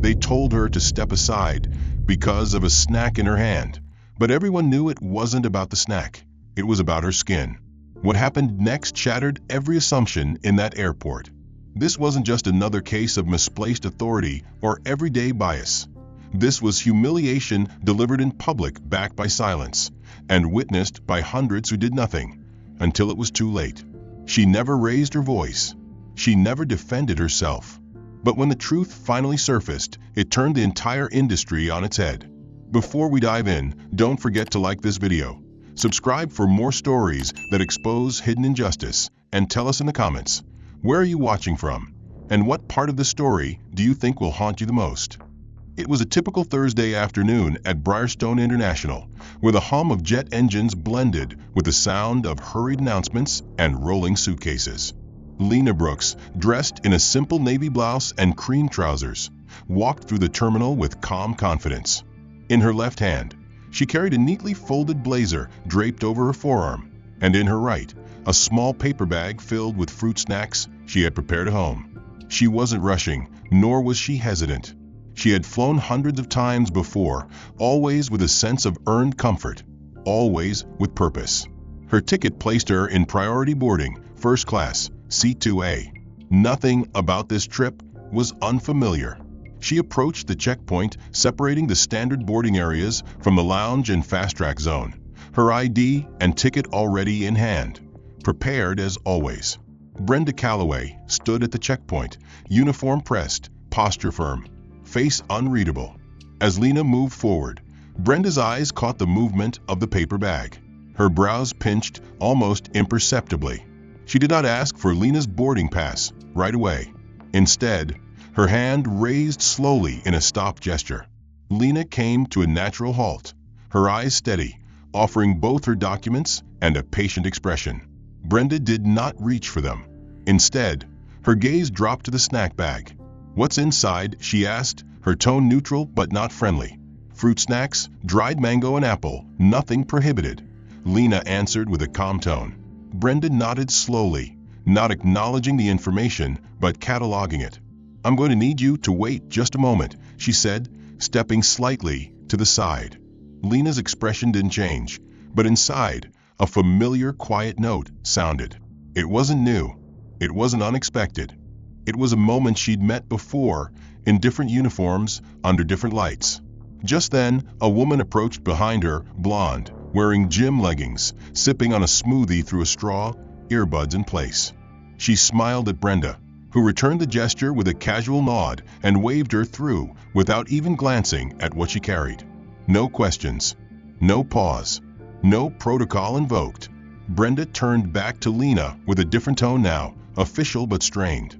They told her to step aside because of a snack in her hand, but everyone knew it wasn't about the snack. It was about her skin. What happened next shattered every assumption in that airport. This wasn't just another case of misplaced authority or everyday bias. This was humiliation delivered in public, backed by silence, and witnessed by hundreds who did nothing until it was too late. She never raised her voice. She never defended herself. But when the truth finally surfaced, it turned the entire industry on its head. Before we dive in, don't forget to like this video, subscribe for more stories that expose hidden injustice, and tell us in the comments, where are you watching from, and what part of the story do you think will haunt you the most? It was a typical Thursday afternoon at Brierstone International, where the hum of jet engines blended with the sound of hurried announcements and rolling suitcases. Lena Brooks, dressed in a simple navy blouse and cream trousers, walked through the terminal with calm confidence. In her left hand, she carried a neatly folded blazer draped over her forearm, and in her right, a small paper bag filled with fruit snacks she had prepared at home. She wasn't rushing, nor was she hesitant. She had flown hundreds of times before, always with a sense of earned comfort, always with purpose. Her ticket placed her in priority boarding, first class, C2A. Nothing about this trip was unfamiliar. She approached the checkpoint separating the standard boarding areas from the lounge and fast-track zone, her ID and ticket already in hand, prepared as always. Brenda Calloway stood at the checkpoint, uniform pressed, posture firm, face unreadable. As Lena moved forward, Brenda's eyes caught the movement of the paper bag. Her brows pinched almost imperceptibly. She did not ask for Lena's boarding pass right away. Instead, her hand raised slowly in a stop gesture. Lena came to a natural halt, her eyes steady, offering both her documents and a patient expression. Brenda did not reach for them. Instead, her gaze dropped to the snack bag. "What's inside?" she asked, her tone neutral but not friendly. "Fruit snacks, dried mango and apple, nothing prohibited," Lena answered with a calm tone. Brenda nodded slowly, not acknowledging the information, but cataloging it. "I'm going to need you to wait just a moment," she said, stepping slightly to the side. Lena's expression didn't change, but inside, a familiar quiet note sounded. It wasn't new. It wasn't unexpected. It was a moment she'd met before, in different uniforms, under different lights. Just then, a woman approached behind her, blonde, wearing gym leggings, sipping on a smoothie through a straw, earbuds in place. She smiled at Brenda, who returned the gesture with a casual nod and waved her through without even glancing at what she carried. No questions, no pause, no protocol invoked. Brenda turned back to Lena with a different tone now, official but strained.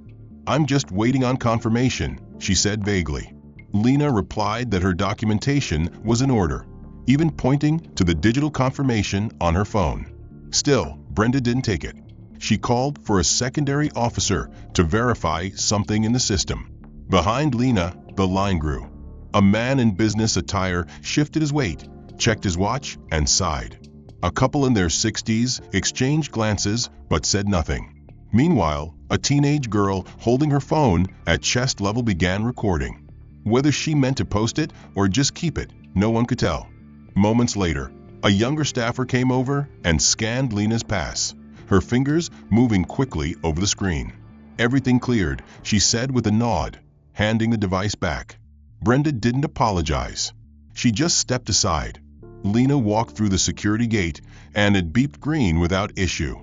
"I'm just waiting on confirmation," she said vaguely. Lena replied that her documentation was in order, even pointing to the digital confirmation on her phone. Still, Brenda didn't take it. She called for a secondary officer to verify something in the system. Behind Lena, the line grew. A man in business attire shifted his weight, checked his watch, and sighed. A couple in their 60s exchanged glances but said nothing. Meanwhile, a teenage girl holding her phone at chest level began recording. Whether she meant to post it or just keep it, no one could tell. Moments later, a younger staffer came over and scanned Lena's pass, her fingers moving quickly over the screen. "Everything cleared," she said with a nod, handing the device back. Brenda didn't apologize. She just stepped aside. Lena walked through the security gate, and it beeped green without issue.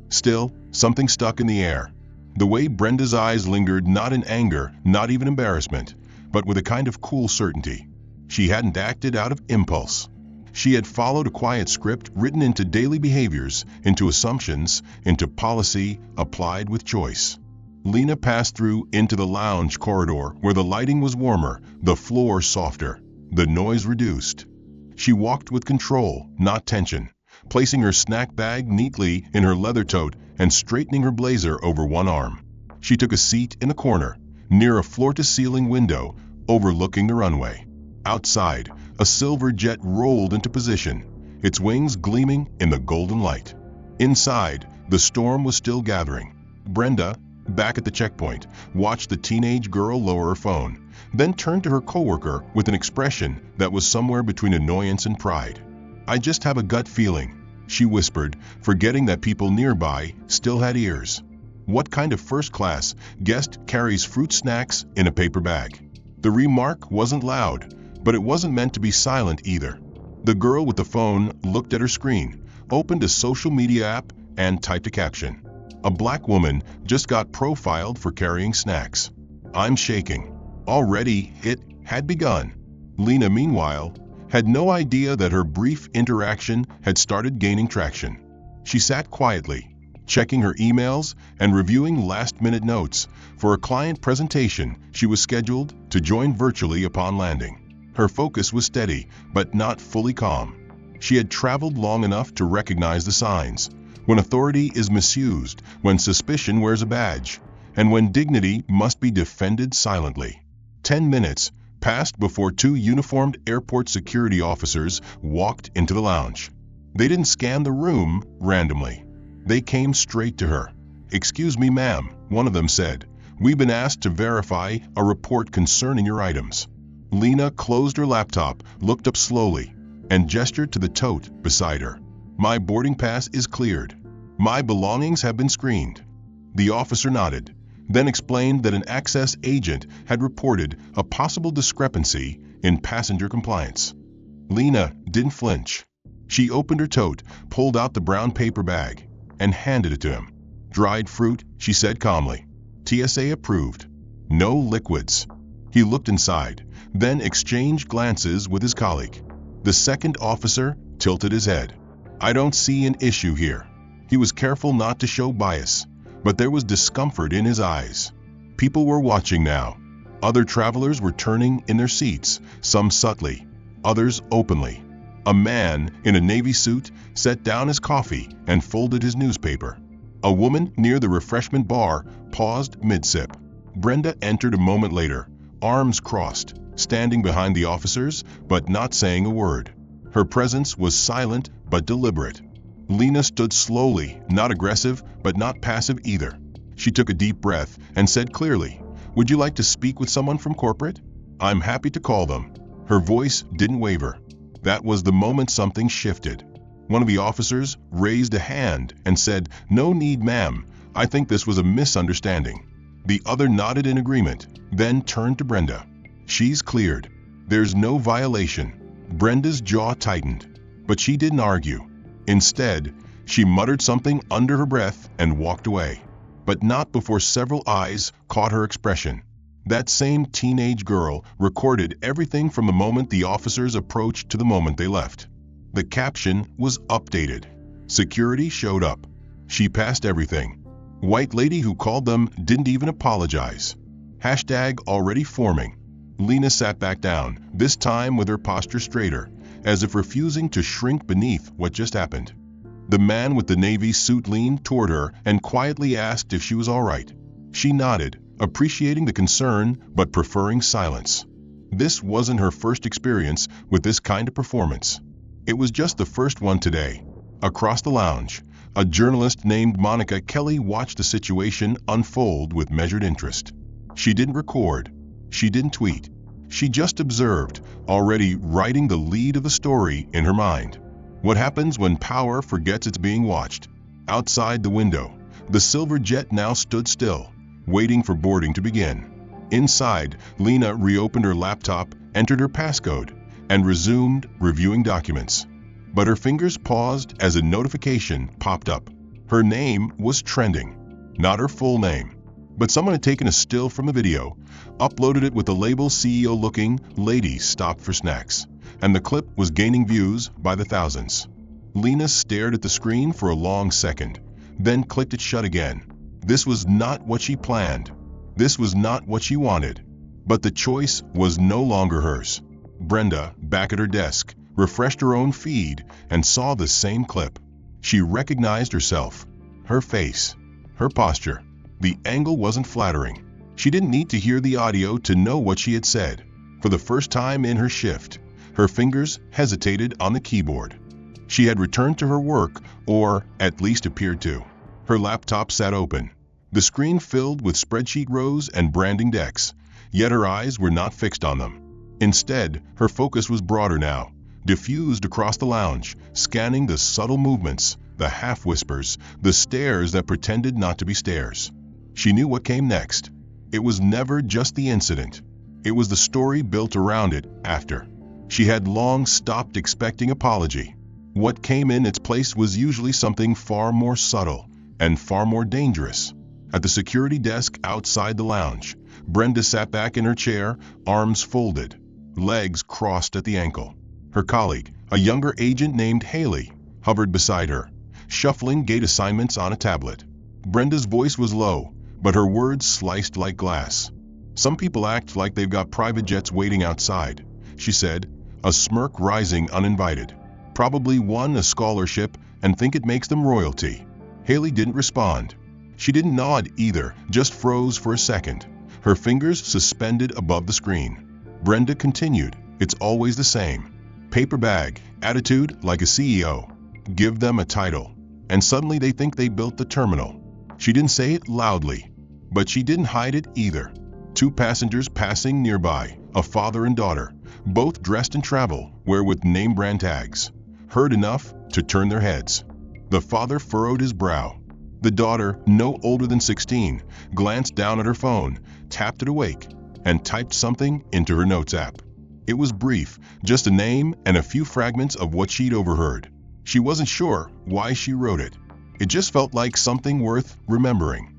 Still, something stuck in the air. The way Brenda's eyes lingered, not in anger, not even embarrassment, but with a kind of cool certainty. She hadn't acted out of impulse. She had followed a quiet script written into daily behaviors, into assumptions, into policy applied with choice. Lena passed through into the lounge corridor where the lighting was warmer, the floor softer, the noise reduced. She walked with control, not tension, placing her snack bag neatly in her leather tote and straightening her blazer over one arm. She took a seat in a corner, near a floor-to-ceiling window overlooking the runway. Outside, a silver jet rolled into position, its wings gleaming in the golden light. Inside, the storm was still gathering. Brenda, Back at the checkpoint, watched the teenage girl lower her phone, then turned to her coworker with an expression that was somewhere between annoyance and pride. "I just have a gut feeling," she whispered, forgetting that people nearby still had ears. What kind of first-class guest carries fruit snacks in a paper bag? The remark wasn't loud, but it wasn't meant to be silent either. The girl with the phone looked at her screen, opened a social media app, and typed a caption. "A black woman just got profiled for carrying snacks. I'm shaking." Already, it had begun. Lena, meanwhile, had no idea that her brief interaction had started gaining traction. She sat quietly, checking her emails and reviewing last-minute notes for a client presentation she was scheduled to join virtually upon landing. Her focus was steady, but not fully calm. She had traveled long enough to recognize the signs: when authority is misused, when suspicion wears a badge, and when dignity must be defended silently. 10 minutes passed before 2 uniformed airport security officers walked into the lounge. They didn't scan the room randomly. They came straight to her. "Excuse me, ma'am," one of them said. "We've been asked to verify a report concerning your items." Lena closed her laptop, looked up slowly, and gestured to the tote beside her. "My boarding pass is cleared. My belongings have been screened." The officer nodded, then explained that an access agent had reported a possible discrepancy in passenger compliance. Lena didn't flinch. She opened her tote, pulled out the brown paper bag, and handed it to him. "Dried fruit," she said calmly. "TSA approved. No liquids." He looked inside, then exchanged glances with his colleague. The second officer tilted his head. "I don't see an issue here." He was careful not to show bias, but there was discomfort in his eyes. People were watching now. Other travelers were turning in their seats, some subtly, others openly. A man in a navy suit set down his coffee and folded his newspaper. A woman near the refreshment bar paused mid-sip. Brenda entered a moment later, arms crossed, standing behind the officers but not saying a word. Her presence was silent but deliberate. Lena stood slowly, not aggressive but not passive either. She took a deep breath and said clearly, "Would you like to speak with someone from corporate?" "I'm happy to call them." Her voice didn't waver. That was the moment something shifted. One of the officers raised a hand and said, "No need, ma'am. I think this was a misunderstanding." The other nodded in agreement, then turned to Brenda. "She's cleared. There's no violation." Brenda's jaw tightened, but she didn't argue. Instead, she muttered something under her breath and walked away. But not before several eyes caught her expression. That same teenage girl recorded everything from the moment the officers approached to the moment they left. The caption was updated. Security showed up. She passed everything. White lady who called them didn't even apologize. Hashtag already forming. Lena sat back down, this time with her posture straighter, as if refusing to shrink beneath what just happened. The man with the navy suit leaned toward her and quietly asked if she was all right. She nodded, appreciating the concern but preferring silence. This wasn't her first experience with this kind of performance. It was just the first one today. Across the lounge, a journalist named Monica Kelly watched the situation unfold with measured interest. She didn't record. She didn't tweet. She just observed, already writing the lead of the story in her mind. What happens when power forgets it's being watched? Outside the window, the silver jet now stood still, waiting for boarding to begin. Inside, Lena reopened her laptop, entered her passcode, and resumed reviewing documents. But her fingers paused as a notification popped up. Her name was trending. Not her full name, but someone had taken a still from the video, uploaded it with the label CEO-looking "Ladies Stop for Snacks," and the clip was gaining views by the thousands. Lena stared at the screen for a long second, then clicked it shut again. This was not what she planned. This was not what she wanted. But the choice was no longer hers. Brenda, back at her desk, refreshed her own feed and saw the same clip. She recognized herself, her face, her posture. The angle wasn't flattering. She didn't need to hear the audio to know what she had said. For the first time in her shift, her fingers hesitated on the keyboard. She had returned to her work, or at least appeared to. Her laptop sat open. The screen filled with spreadsheet rows and branding decks, yet her eyes were not fixed on them. Instead, her focus was broader now, diffused across the lounge, scanning the subtle movements, the half-whispers, the stares that pretended not to be stares. She knew what came next. It was never just the incident. It was the story built around it after. She had long stopped expecting apology. What came in its place was usually something far more subtle and far more dangerous. At the security desk outside the lounge, Brenda sat back in her chair, arms folded, legs crossed at the ankle. Her colleague, a younger agent named Haley, hovered beside her, shuffling gate assignments on a tablet. Brenda's voice was low, but her words sliced like glass. "Some people act like they've got private jets waiting outside," she said, a smirk rising uninvited. "Probably won a scholarship and think it makes them royalty." Haley didn't respond. She didn't nod either, just froze for a second, her fingers suspended above the screen. Brenda continued, "It's always the same. Paper bag, attitude like a CEO. Give them a title, and suddenly they think they built the terminal." She didn't say it loudly, but she didn't hide it either. Two passengers passing nearby, a father and daughter, both dressed in travel wear with name brand tags, heard enough to turn their heads. The father furrowed his brow. The daughter, no older than 16, glanced down at her phone, tapped it awake, and typed something into her notes app. It was brief, just a name and a few fragments of what she'd overheard. She wasn't sure why she wrote it. It just felt like something worth remembering.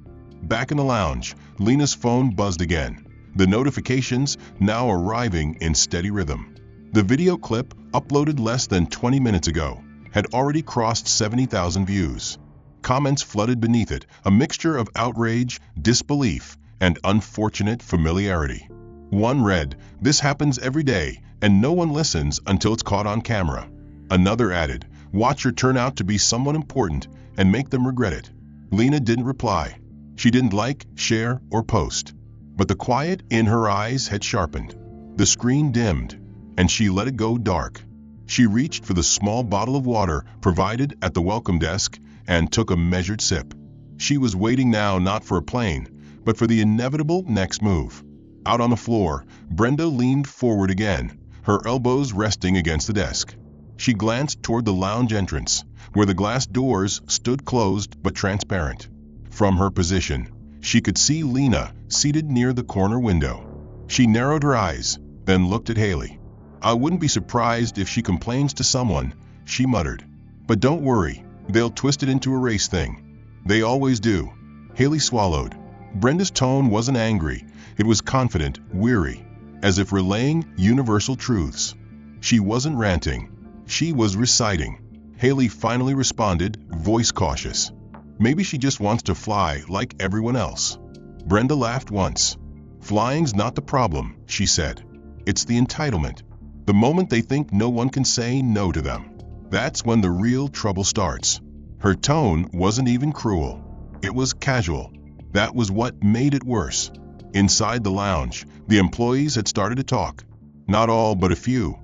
Back in the lounge, Lena's phone buzzed again, the notifications now arriving in steady rhythm. The video clip, uploaded less than 20 minutes ago, had already crossed 70,000 views. Comments flooded beneath it, a mixture of outrage, disbelief, and unfortunate familiarity. One read, "This happens every day, and no one listens until it's caught on camera." Another added, "Watch her turn out to be someone important and make them regret it." Lena didn't reply. She didn't like, share, or post. But the quiet in her eyes had sharpened. The screen dimmed, and she let it go dark. She reached for the small bottle of water provided at the welcome desk and took a measured sip. She was waiting now not for a plane, but for the inevitable next move. Out on the floor, Brenda leaned forward again, her elbows resting against the desk. She glanced toward the lounge entrance, where the glass doors stood closed but transparent. From her position, she could see Lena seated near the corner window. She narrowed her eyes, then looked at Haley. "I wouldn't be surprised if she complains to someone," she muttered. "But don't worry, they'll twist it into a race thing. They always do." Haley swallowed. Brenda's tone wasn't angry, it was confident, weary, as if relaying universal truths. She wasn't ranting, she was reciting. Haley finally responded, voice cautious. "Maybe she just wants to fly like everyone else." Brenda laughed once. "Flying's not the problem," she said. "It's the entitlement. The moment they think no one can say no to them, that's when the real trouble starts." Her tone wasn't even cruel. It was casual. That was what made it worse. Inside the lounge, the employees had started to talk. Not all, but a few.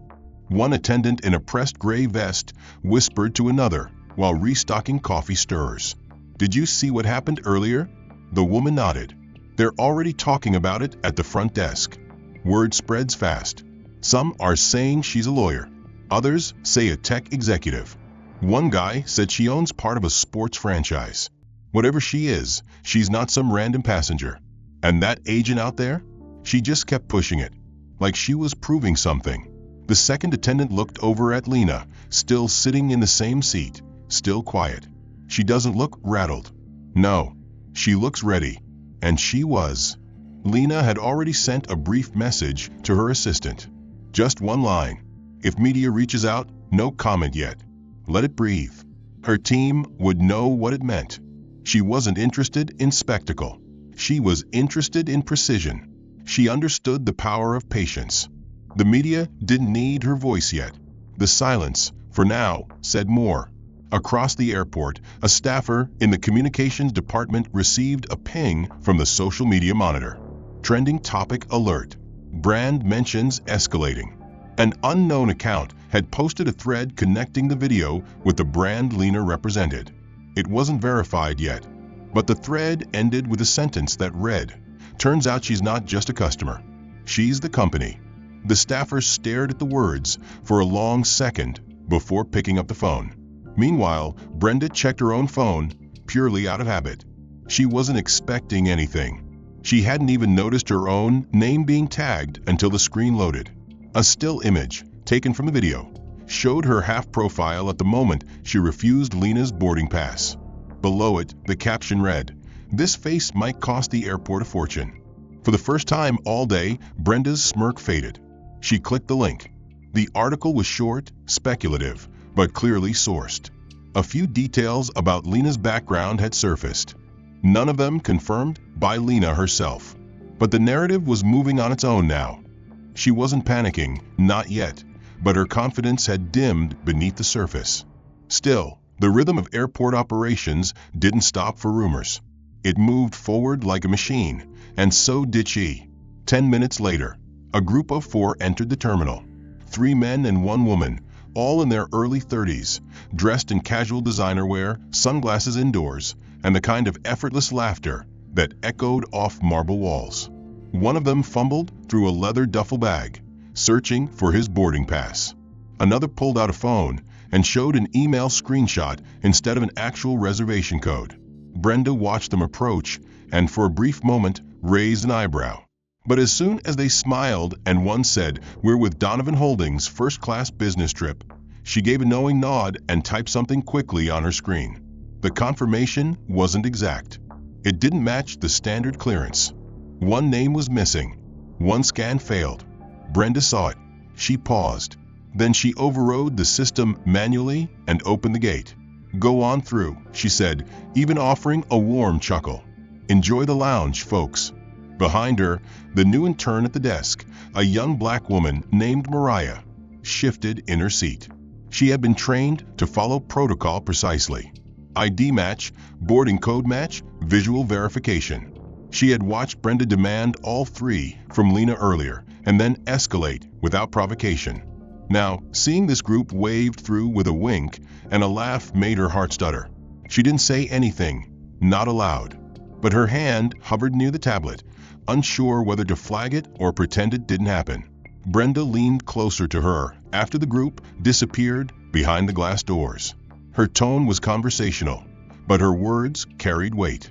One attendant in a pressed gray vest whispered to another while restocking coffee stirrers. "Did you see what happened earlier?" The woman nodded. "They're already talking about it at the front desk. Word spreads fast. Some are saying she's a lawyer. Others say a tech executive. One guy said she owns part of a sports franchise. Whatever she is, she's not some random passenger. And that agent out there? She just kept pushing it, like she was proving something." The second attendant looked over at Lena, still sitting in the same seat, still quiet. "She doesn't look rattled." "No, she looks ready." And she was. Lena had already sent a brief message to her assistant. Just one line. "If media reaches out, no comment yet. Let it breathe." Her team would know what it meant. She wasn't interested in spectacle. She was interested in precision. She understood the power of patience. The media didn't need her voice yet. The silence, for now, said more. Across the airport, a staffer in the communications department received a ping from the social media monitor. Trending topic alert. Brand mentions escalating. An unknown account had posted a thread connecting the video with the brand Lena represented. It wasn't verified yet, But the thread ended with a sentence that read, "Turns out she's not just a customer. She's the company." The staffer stared at the words for a long second before picking up the phone. Meanwhile, Brenda checked her own phone, purely out of habit. She wasn't expecting anything. She hadn't even noticed her own name being tagged until the screen loaded. A still image, taken from the video, showed her half-profile at the moment she refused Lena's boarding pass. Below it, the caption read, "This face might cost the airport a fortune." For the first time all day, Brenda's smirk faded. She clicked the link. The article was short, speculative, but clearly sourced. A few details about Lena's background had surfaced. None of them confirmed by Lena herself. But the narrative was moving on its own now. She wasn't panicking, not yet, but her confidence had dimmed beneath the surface. Still, the rhythm of airport operations didn't stop for rumors. It moved forward like a machine, and so did she. 10 minutes later, a group of 4 entered the terminal. 3 men and 1 woman, all in their early 30s, dressed in casual designer wear, sunglasses indoors, and the kind of effortless laughter that echoed off marble walls. One of them fumbled through a leather duffel bag, searching for his boarding pass. Another pulled out a phone and showed an email screenshot instead of an actual reservation code. Brenda watched them approach and for a brief moment raised an eyebrow. But as soon as they smiled and one said, "We're with Donovan Holdings first-class business trip," she gave a knowing nod and typed something quickly on her screen. The confirmation wasn't exact. It didn't match the standard clearance. One name was missing. One scan failed. Brenda saw it. She paused. Then she overrode the system manually and opened the gate. "Go on through," she said, even offering a warm chuckle. "Enjoy the lounge, folks." Behind her, the new intern at the desk, a young black woman named Mariah, shifted in her seat. She had been trained to follow protocol precisely. ID match, boarding code match, visual verification. She had watched Brenda demand all 3 from Lena earlier and then escalate without provocation. Now, seeing this group waved through with a wink and a laugh made her heart stutter. She didn't say anything, not aloud, but her hand hovered near the tablet, unsure whether to flag it or pretend it didn't happen. Brenda leaned closer to her after the group disappeared behind the glass doors. Her tone was conversational, but her words carried weight.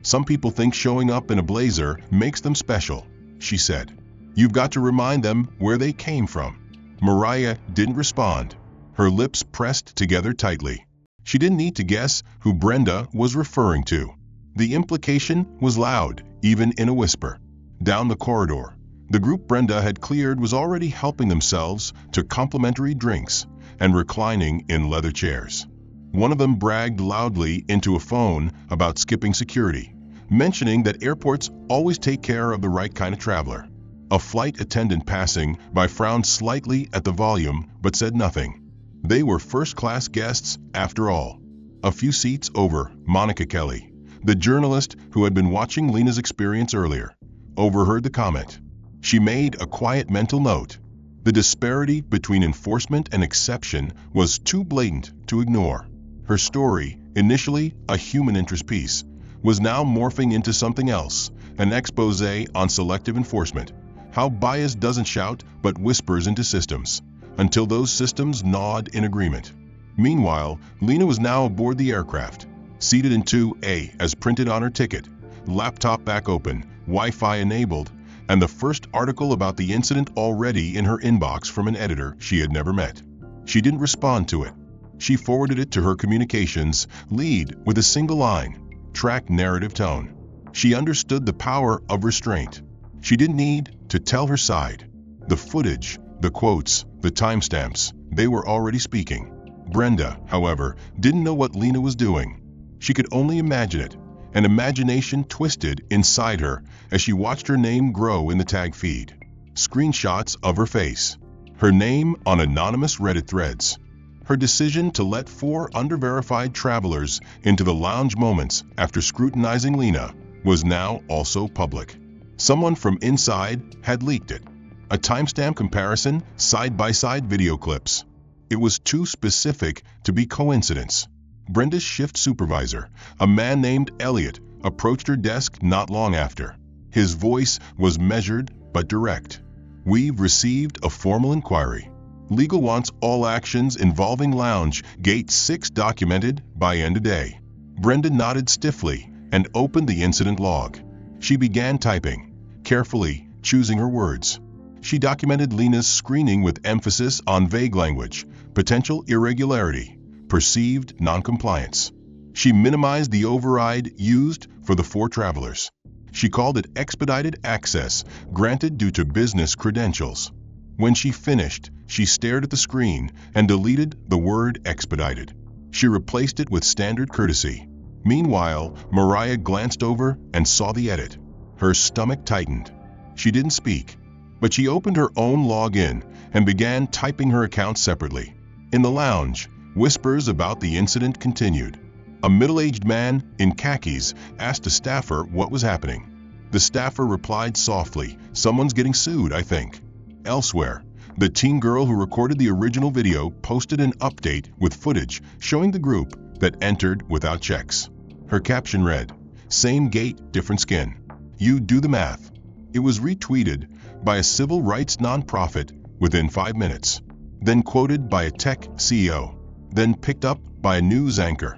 "Some people think showing up in a blazer makes them special," she said. "You've got to remind them where they came from." Mariah didn't respond. Her lips pressed together tightly. She didn't need to guess who Brenda was referring to. The implication was loud, even in a whisper. Down the corridor, the group Brenda had cleared was already helping themselves to complimentary drinks and reclining in leather chairs. One of them bragged loudly into a phone about skipping security, mentioning that airports always take care of the right kind of traveler. A flight attendant passing by frowned slightly at the volume but said nothing. They were first-class guests after all. A few seats over, Monica Kelly, the journalist who had been watching Lena's experience earlier, overheard the comment. She made a quiet mental note. The disparity between enforcement and exception was too blatant to ignore. Her story, initially a human interest piece, was now morphing into something else, an expose on selective enforcement. How bias doesn't shout but whispers into systems, until those systems nod in agreement. Meanwhile, Lena was now aboard the aircraft, seated in 2A as printed on her ticket, laptop back open, Wi-Fi enabled, and the first article about the incident already in her inbox from an editor she had never met. She didn't respond to it. She forwarded it to her communications lead with a single line, track narrative tone. She understood the power of restraint. She didn't need to tell her side. The footage, the quotes, the timestamps, they were already speaking. Brenda, however, didn't know what Lena was doing. She could only imagine it, and imagination twisted inside her as she watched her name grow in the tag feed. Screenshots of her face, her name on anonymous Reddit threads. Her decision to let 4 under-verified travelers into the lounge moments after scrutinizing Lena was now also public. Someone from inside had leaked it. A timestamp comparison, side-by-side video clips. It was too specific to be coincidence. Brenda's shift supervisor, a man named Elliot, approached her desk not long after. His voice was measured but direct. "We've received a formal inquiry. Legal wants all actions involving Lounge Gate 6 documented by end of day." Brenda nodded stiffly and opened the incident log. She began typing, carefully choosing her words. She documented Lena's screening with emphasis on vague language, potential irregularity, perceived noncompliance. She minimized the override used for the 4 travelers. She called it expedited access granted due to business credentials. When she finished, she stared at the screen and deleted the word expedited. She replaced it with standard courtesy. Meanwhile, Mariah glanced over and saw the edit. Her stomach tightened. She didn't speak, but she opened her own login and began typing her account separately. In the lounge, whispers about the incident continued. A middle-aged man in khakis asked a staffer what was happening. The staffer replied softly, "Someone's getting sued, I think." Elsewhere, the teen girl who recorded the original video posted an update with footage showing the group that entered without checks. Her caption read, "Same gate, different skin. You do the math." It was retweeted by a civil rights nonprofit within 5 minutes, then quoted by a tech CEO, then picked up by a news anchor.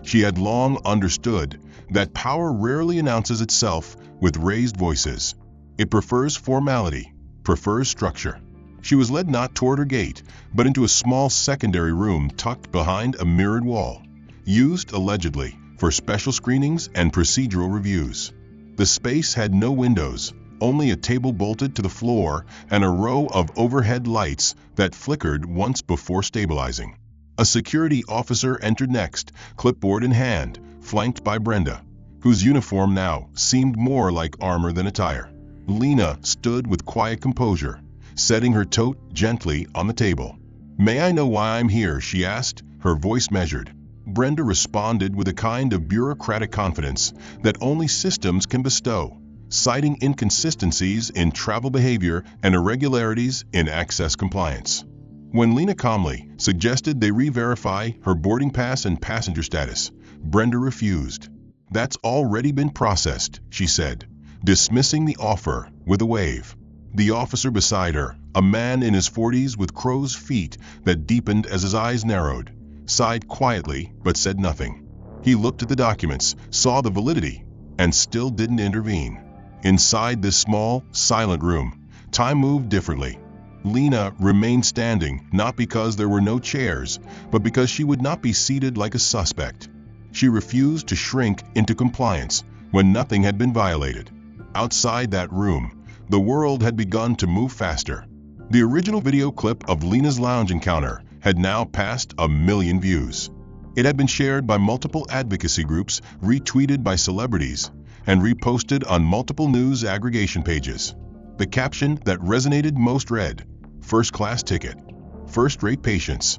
She had long understood that power rarely announces itself with raised voices. It prefers formality, prefers structure. She was led not toward her gate, but into a small secondary room tucked behind a mirrored wall, used allegedly for special screenings and procedural reviews. The space had no windows, only a table bolted to the floor and a row of overhead lights that flickered once before stabilizing. A security officer entered next, clipboard in hand, flanked by Brenda, whose uniform now seemed more like armor than attire. Lena stood with quiet composure, setting her tote gently on the table. "May I know why I'm here?" she asked, her voice measured. Brenda responded with a kind of bureaucratic confidence that only systems can bestow, citing inconsistencies in travel behavior and irregularities in access compliance. When Lena calmly suggested they re-verify her boarding pass and passenger status, Brenda refused. "That's already been processed," she said, dismissing the offer with a wave. The officer beside her, a man in his 40s with crow's feet that deepened as his eyes narrowed, sighed quietly but said nothing. He looked at the documents, saw the validity, and still didn't intervene. Inside this small, silent room, time moved differently. Lena remained standing, not because there were no chairs, but because she would not be seated like a suspect. She refused to shrink into compliance when nothing had been violated. Outside that room, the world had begun to move faster. The original video clip of Lena's lounge encounter had now passed 1 million views. It had been shared by multiple advocacy groups, retweeted by celebrities, and reposted on multiple news aggregation pages. The caption that resonated most read, "First-class ticket, first-rate patients,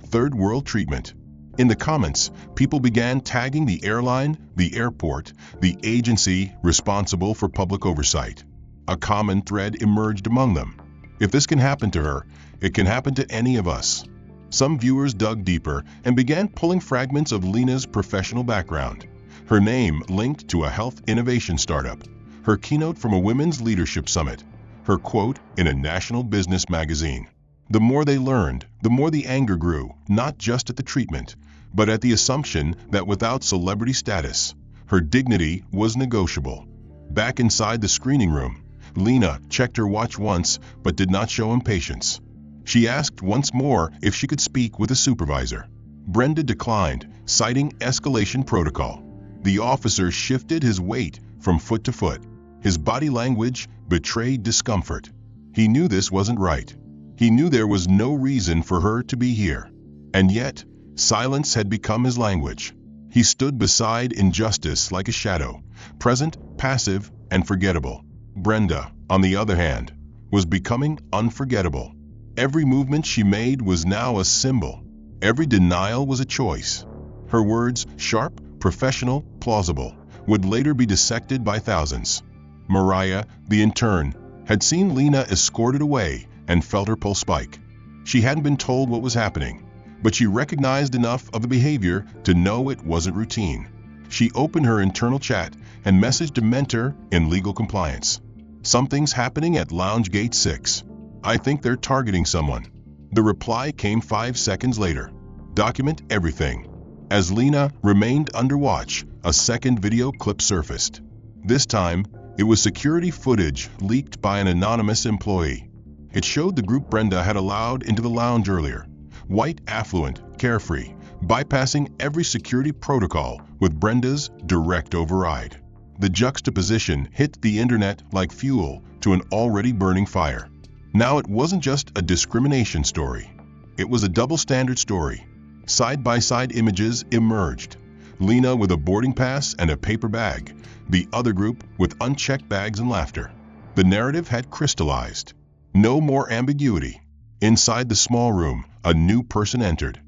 third-world treatment." In the comments, people began tagging the airline, the airport, the agency responsible for public oversight. A common thread emerged among them. If this can happen to her, it can happen to any of us. Some viewers dug deeper and began pulling fragments of Lena's professional background. Her name linked to a health innovation startup, her keynote from a women's leadership summit, her quote in a national business magazine. The more they learned, the more the anger grew, not just at the treatment, but at the assumption that without celebrity status, her dignity was negotiable. Back inside the screening room, Lena checked her watch once but did not show impatience. She asked once more if she could speak with a supervisor. Brenda declined, citing escalation protocol. The officer shifted his weight from foot to foot. His body language betrayed discomfort. He knew this wasn't right. He knew there was no reason for her to be here. And yet, silence had become his language. He stood beside injustice like a shadow, present, passive, and forgettable. Brenda, on the other hand, was becoming unforgettable. Every movement she made was now a symbol. Every denial was a choice. Her words, sharp, professional, plausible, would later be dissected by thousands. Mariah, the intern, had seen Lena escorted away and felt her pulse spike. She hadn't been told what was happening, but she recognized enough of the behavior to know it wasn't routine. She opened her internal chat and messaged a mentor in legal compliance. "Something's happening at Lounge Gate 6. I think they're targeting someone." The reply came 5 seconds later. "Document everything." As Lena remained under watch, a second video clip surfaced. This time, it was security footage leaked by an anonymous employee. It showed the group Brenda had allowed into the lounge earlier. White, affluent, carefree, bypassing every security protocol with Brenda's direct override. The juxtaposition hit the internet like fuel to an already burning fire. Now it wasn't just a discrimination story. It was a double-standard story. Side-by-side images emerged. Lena with a boarding pass and a paper bag, the other group with unchecked bags and laughter. The narrative had crystallized. No more ambiguity. Inside the small room, a new person entered.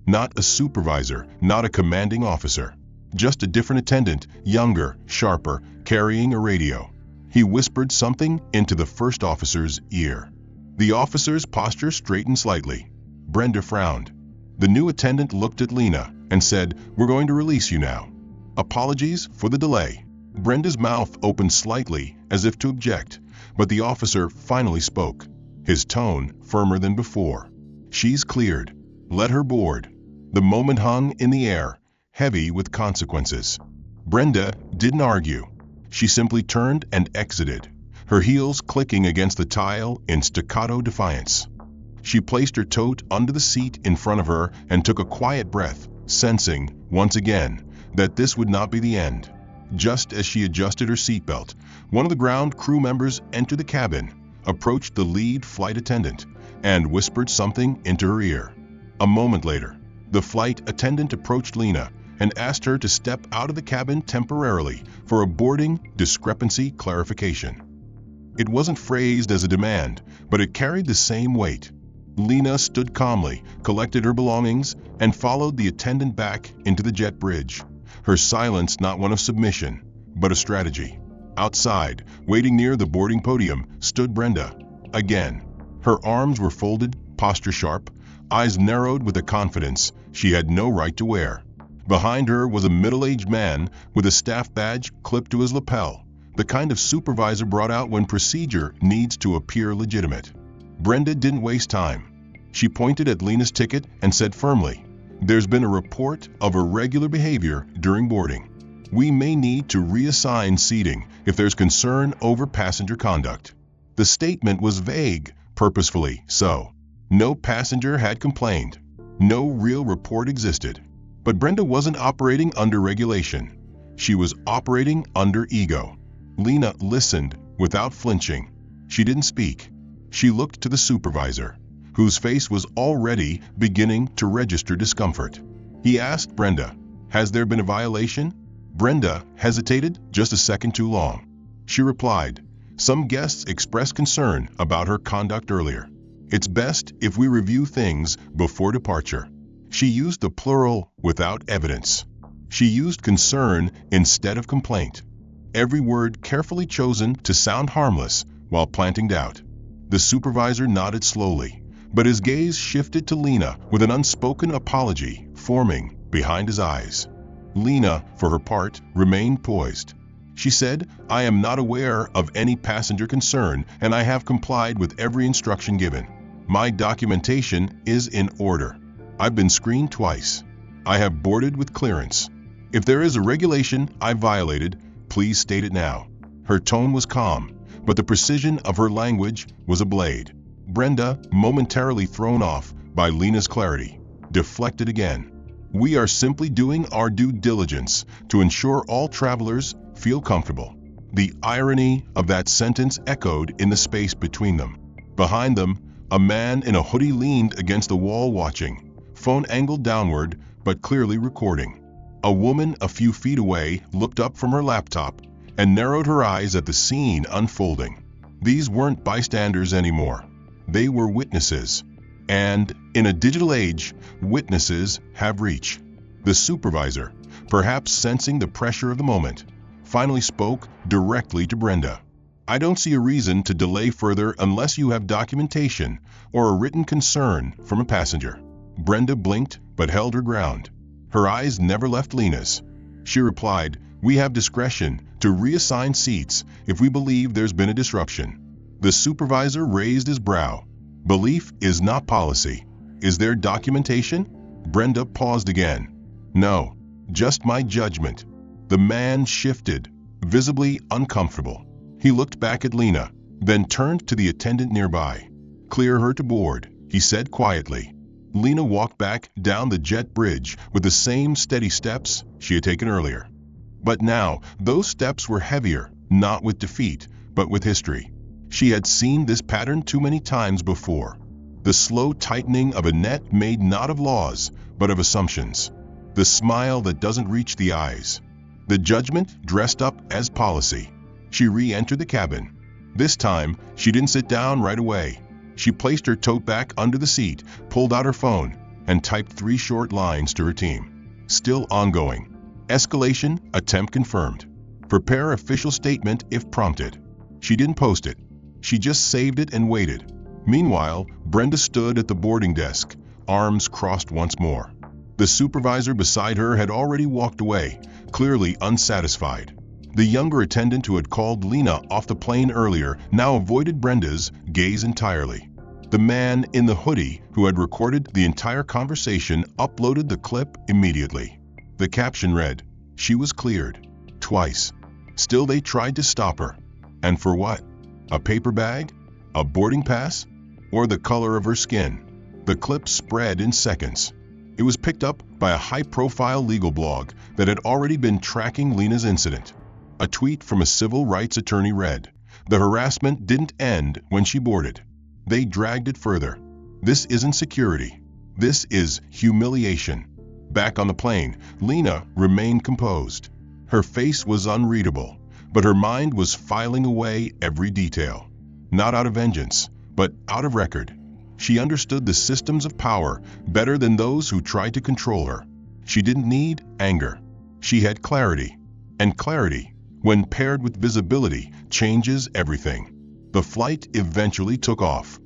Not a supervisor, not a commanding officer. Just a different attendant, younger, sharper, carrying a radio. He whispered something into the first officer's ear. The officer's posture straightened slightly. Brenda frowned. The new attendant looked at Lena and said, "We're going to release you now. Apologies for the delay." Brenda's mouth opened slightly as if to object, but the officer finally spoke, his tone firmer than before. "She's cleared. Let her board." The moment hung in the air, heavy with consequences. Brenda didn't argue. She simply turned and exited, her heels clicking against the tile in staccato defiance. She placed her tote under the seat in front of her and took a quiet breath, sensing, once again, that this would not be the end. Just as she adjusted her seatbelt, one of the ground crew members entered the cabin, approached the lead flight attendant, and whispered something into her ear. A moment later, the flight attendant approached Lena and asked her to step out of the cabin temporarily for a boarding discrepancy clarification. It wasn't phrased as a demand, but it carried the same weight. Lena stood calmly, collected her belongings, and followed the attendant back into the jet bridge. Her silence not one of submission, but a strategy. Outside, waiting near the boarding podium, stood Brenda. Again, her arms were folded, posture sharp, eyes narrowed with a confidence she had no right to wear. Behind her was a middle-aged man with a staff badge clipped to his lapel, the kind of supervisor brought out when procedure needs to appear legitimate. Brenda didn't waste time. She pointed at Lena's ticket and said firmly, "There's been a report of irregular behavior during boarding. We may need to reassign seating if there's concern over passenger conduct." The statement was vague, purposefully so. No passenger had complained. No real report existed. But Brenda wasn't operating under regulation. She was operating under ego. Lena listened without flinching. She didn't speak. She looked to the supervisor, whose face was already beginning to register discomfort. He asked Brenda, "Has there been a violation?" Brenda hesitated just a second too long. She replied, "Some guests expressed concern about her conduct earlier. It's best if we review things before departure." She used the plural without evidence. She used concern instead of complaint. Every word carefully chosen to sound harmless while planting doubt. The supervisor nodded slowly, but his gaze shifted to Lena with an unspoken apology forming behind his eyes. Lena, for her part, remained poised. She said, "I am not aware of any passenger concern and I have complied with every instruction given. My documentation is in order. I've been screened twice. I have boarded with clearance. If there is a regulation I violated, please state it now." Her tone was calm, but the precision of her language was a blade. Brenda, momentarily thrown off by Lena's clarity, deflected again. "We are simply doing our due diligence to ensure all travelers feel comfortable." The irony of that sentence echoed in the space between them. Behind them, a man in a hoodie leaned against the wall watching, phone angled downward but clearly recording. A woman a few feet away looked up from her laptop and narrowed her eyes at the scene unfolding. These weren't bystanders anymore. They were witnesses. And, in a digital age, witnesses have reach. The supervisor, perhaps sensing the pressure of the moment, finally spoke directly to Brenda. "I don't see a reason to delay further unless you have documentation or a written concern from a passenger." Brenda blinked but held her ground. Her eyes never left Lena's. She replied, "We have discretion to reassign seats if we believe there's been a disruption." The supervisor raised his brow. "Belief is not policy. Is there documentation?" Brenda paused again. "No, just my judgment." The man shifted, visibly uncomfortable. He looked back at Lena, then turned to the attendant nearby. "Clear her to board," he said quietly. Lena walked back down the jet bridge with the same steady steps she had taken earlier. But now, those steps were heavier, not with defeat, but with history. She had seen this pattern too many times before. The slow tightening of a net made not of laws, but of assumptions. The smile that doesn't reach the eyes. The judgment dressed up as policy. She re-entered the cabin. This time, she didn't sit down right away. She placed her tote bag under the seat, pulled out her phone, and typed 3 short lines to her team. Still ongoing. Escalation, attempt confirmed. Prepare official statement if prompted. She didn't post it. She just saved it and waited. Meanwhile, Brenda stood at the boarding desk, arms crossed once more. The supervisor beside her had already walked away, clearly unsatisfied. The younger attendant who had called Lena off the plane earlier now avoided Brenda's gaze entirely. The man in the hoodie who had recorded the entire conversation uploaded the clip immediately. The caption read, "She was cleared. Twice. Still they tried to stop her. And for what? A paper bag? A boarding pass? Or the color of her skin?" The clip spread in seconds. It was picked up by a high-profile legal blog that had already been tracking Lena's incident. A tweet from a civil rights attorney read, "The harassment didn't end when she boarded. They dragged it further. This isn't security. This is humiliation." Back on the plane, Lena remained composed. Her face was unreadable, but her mind was filing away every detail. Not out of vengeance, but out of record. She understood the systems of power better than those who tried to control her. She didn't need anger. She had clarity. And clarity, when paired with visibility, changes everything. The flight eventually took off.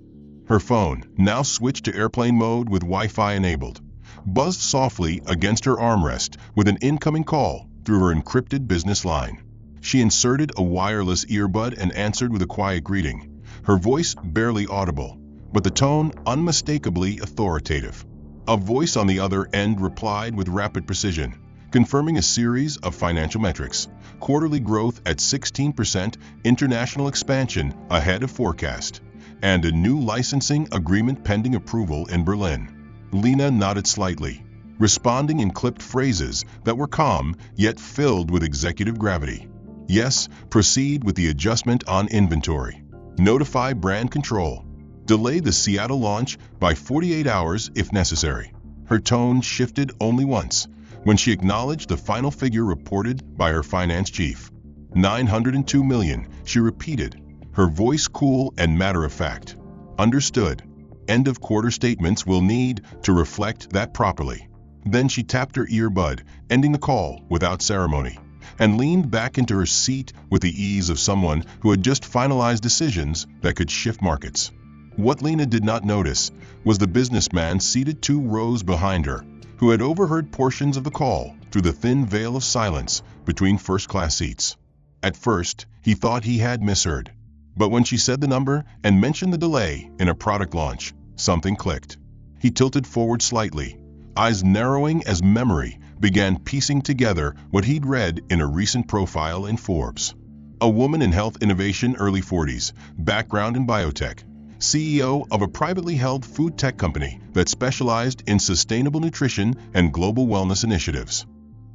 Her phone, now switched to airplane mode with Wi-Fi enabled, buzzed softly against her armrest with an incoming call through her encrypted business line. She inserted a wireless earbud and answered with a quiet greeting, her voice barely audible, but the tone unmistakably authoritative. A voice on the other end replied with rapid precision, confirming a series of financial metrics: quarterly growth at 16%, international expansion ahead of forecast, and a new licensing agreement pending approval in Berlin. Lena nodded slightly, responding in clipped phrases that were calm yet filled with executive gravity. "Yes, proceed with the adjustment on inventory. Notify brand control. Delay the Seattle launch by 48 hours if necessary." Her tone shifted only once, when she acknowledged the final figure reported by her finance chief. 902 million, she repeated, her voice cool and matter-of-fact. "Understood. End of quarter statements will need to reflect that properly." Then she tapped her earbud, ending the call without ceremony, and leaned back into her seat with the ease of someone who had just finalized decisions that could shift markets. What Lena did not notice was the businessman seated 2 rows behind her, who had overheard portions of the call through the thin veil of silence between first-class seats. At first, he thought he had misheard. But when she said the number and mentioned the delay in a product launch, something clicked. He tilted forward slightly, eyes narrowing as memory began piecing together what he'd read in a recent profile in Forbes. A woman in health innovation, early 40s, background in biotech, CEO of a privately held food tech company that specialized in sustainable nutrition and global wellness initiatives.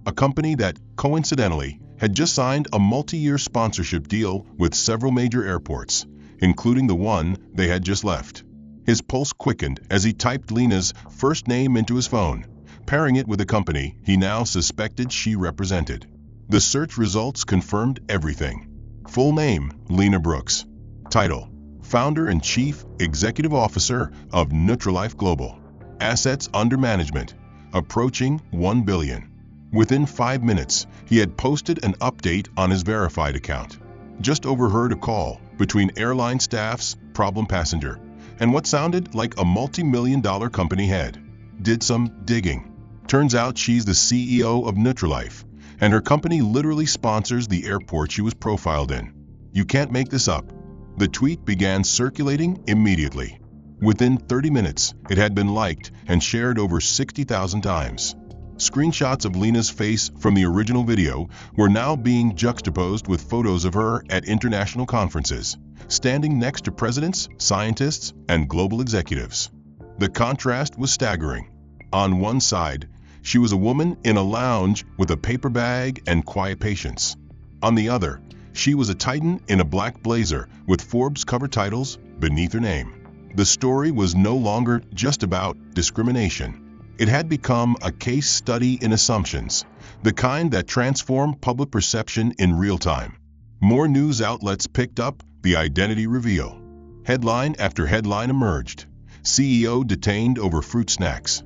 A company that, coincidentally, had just signed a multi-year sponsorship deal with several major airports, including the one they had just left. His pulse quickened as he typed Lena's first name into his phone, pairing it with the company he now suspected she represented. The search results confirmed everything. Full name, Lena Brooks. Title, Founder and Chief Executive Officer of Nutrilite Global. Assets under management, approaching 1 billion. Within 5 minutes, he had posted an update on his verified account. Just overheard a call between airline staff's problem passenger and what sounded like a multi-million-dollar company head. Did some digging. Turns out she's the CEO of Nutrilite, and her company literally sponsors the airport she was profiled in. You can't make this up. The tweet began circulating immediately. Within 30 minutes, it had been liked and shared over 60,000 times. Screenshots of Lena's face from the original video were now being juxtaposed with photos of her at international conferences, standing next to presidents, scientists, and global executives. The contrast was staggering. On one side, she was a woman in a lounge with a paper bag and quiet patience. On the other, she was a titan in a black blazer with Forbes cover titles beneath her name. The story was no longer just about discrimination. It had become a case study in assumptions, the kind that transform public perception in real time. More news outlets picked up the identity reveal. Headline after headline emerged. CEO detained over fruit snacks.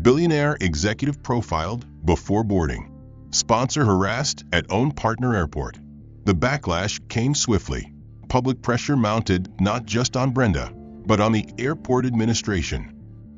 Billionaire executive profiled before boarding. Sponsor harassed at own partner airport. The backlash came swiftly. Public pressure mounted not just on Brenda, but on the airport administration.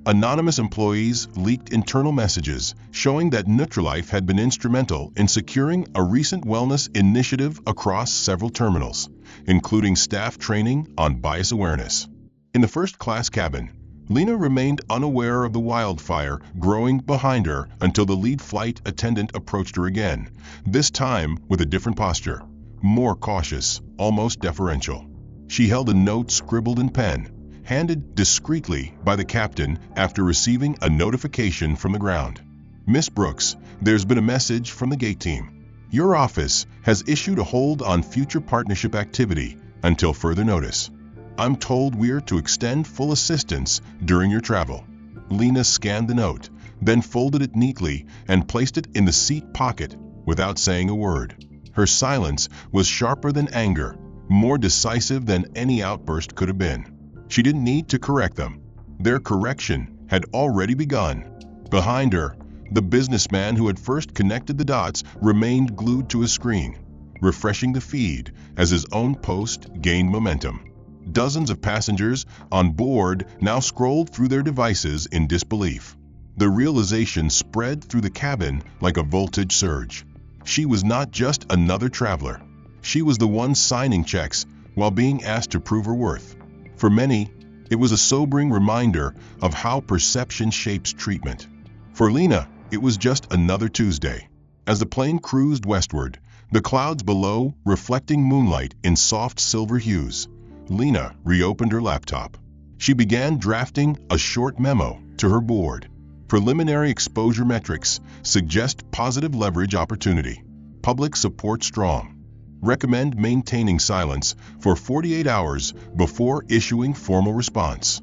Anonymous employees leaked internal messages showing that Nutrilife had been instrumental in securing a recent wellness initiative across several terminals, including staff training on bias awareness. In the first-class cabin, Lena remained unaware of the wildfire growing behind her until the lead flight attendant approached her again, this time with a different posture, more cautious, almost deferential. She held a note scribbled in pen, handed discreetly by the captain after receiving a notification from the ground. Miss Brooks, there's been a message from the gate team. Your office has issued a hold on future partnership activity until further notice. I'm told we're to extend full assistance during your travel. Lena scanned the note, then folded it neatly and placed it in the seat pocket without saying a word. Her silence was sharper than anger, more decisive than any outburst could have been. She didn't need to correct them. Their correction had already begun. Behind her, the businessman who had first connected the dots remained glued to his screen, refreshing the feed as his own post gained momentum. Dozens of passengers on board now scrolled through their devices in disbelief. The realization spread through the cabin like a voltage surge. She was not just another traveler. She was the one signing checks while being asked to prove her worth. For many, it was a sobering reminder of how perception shapes treatment. For Lena, it was just another Tuesday. As the plane cruised westward, the clouds below reflecting moonlight in soft silver hues, Lena reopened her laptop. She began drafting a short memo to her board. Preliminary exposure metrics suggest positive leverage opportunity. Public support strong. Recommend maintaining silence for 48 hours before issuing formal response.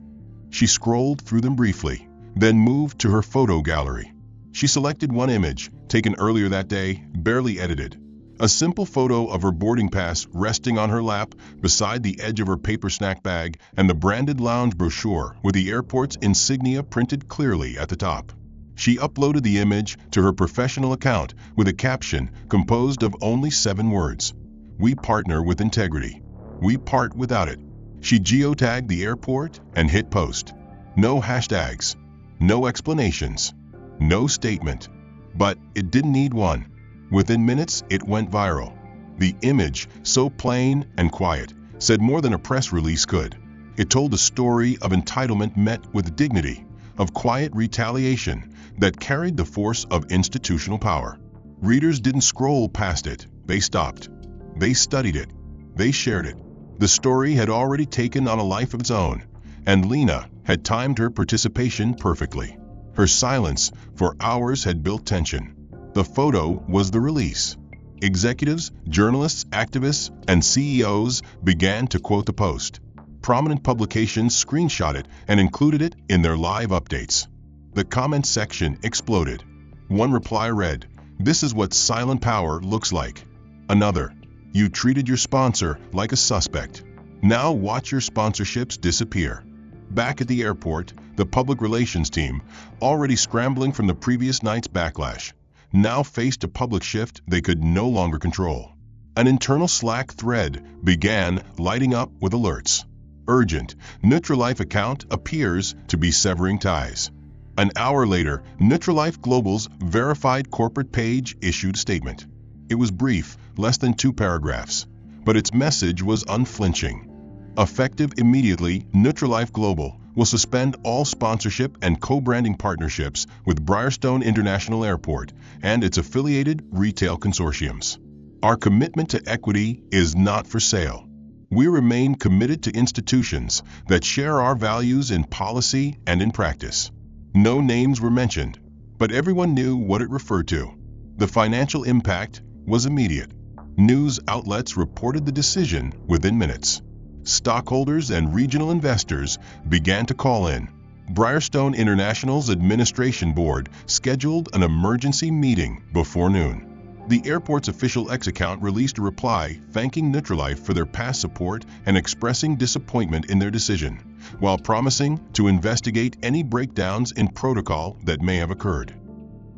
She scrolled through them briefly, then moved to her photo gallery. She selected one image, taken earlier that day, barely edited. A simple photo of her boarding pass resting on her lap beside the edge of her paper snack bag and the branded lounge brochure with the airport's insignia printed clearly at the top. She uploaded the image to her professional account with a caption composed of only 7 words. We partner with integrity. We part without it. She geotagged the airport and hit post. No hashtags. No explanations. No statement. But it didn't need one. Within minutes, it went viral. The image, so plain and quiet, said more than a press release could. It told a story of entitlement met with dignity, of quiet retaliation that carried the force of institutional power. Readers didn't scroll past it. They stopped. They studied it. They shared it. The story had already taken on a life of its own, and Lena had timed her participation perfectly. Her silence for hours had built tension. The photo was the release. Executives, journalists, activists, and CEOs began to quote the post. Prominent publications screenshot it and included it in their live updates. The comment section exploded. One reply read, "This is what silent power looks like." Another, "You treated your sponsor like a suspect. Now watch your sponsorships disappear." Back at the airport, the public relations team, already scrambling from the previous night's backlash, now faced a public shift they could no longer control. An internal Slack thread began lighting up with alerts. Urgent, Nutrilife account appears to be severing ties. An hour later, Nutrilife Global's verified corporate page issued statement. It was brief, less than 2 paragraphs, but its message was unflinching. Effective immediately, Nutrilife Global will suspend all sponsorship and co-branding partnerships with Brierstone International Airport and its affiliated retail consortiums. Our commitment to equity is not for sale. We remain committed to institutions that share our values in policy and in practice. No names were mentioned, but everyone knew what it referred to. The financial impact was immediate. News outlets reported the decision within minutes. Stockholders and regional investors began to call in. Brierstone International's administration board scheduled an emergency meeting before noon. The airport's official X account released a reply thanking Nutrilife for their past support and expressing disappointment in their decision, while promising to investigate any breakdowns in protocol that may have occurred.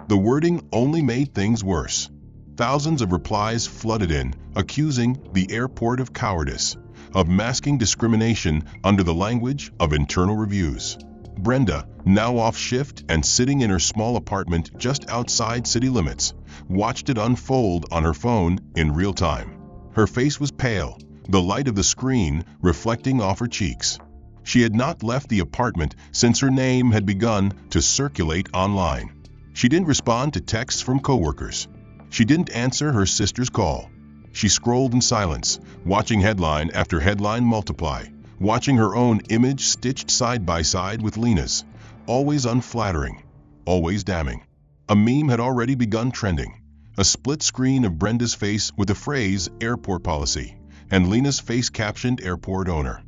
The wording only made things worse. Thousands of replies flooded in, accusing the airport of cowardice, of masking discrimination under the language of internal reviews. Brenda, now off shift and sitting in her small apartment just outside city limits, watched it unfold on her phone in real time. Her face was pale, the light of the screen reflecting off her cheeks. She had not left the apartment since her name had begun to circulate online. She didn't respond to texts from coworkers. She didn't answer her sister's call. She scrolled in silence, watching headline after headline multiply, watching her own image stitched side by side with Lena's, always unflattering, always damning. A meme had already begun trending, a split screen of Brenda's face with the phrase airport policy and Lena's face captioned airport owner.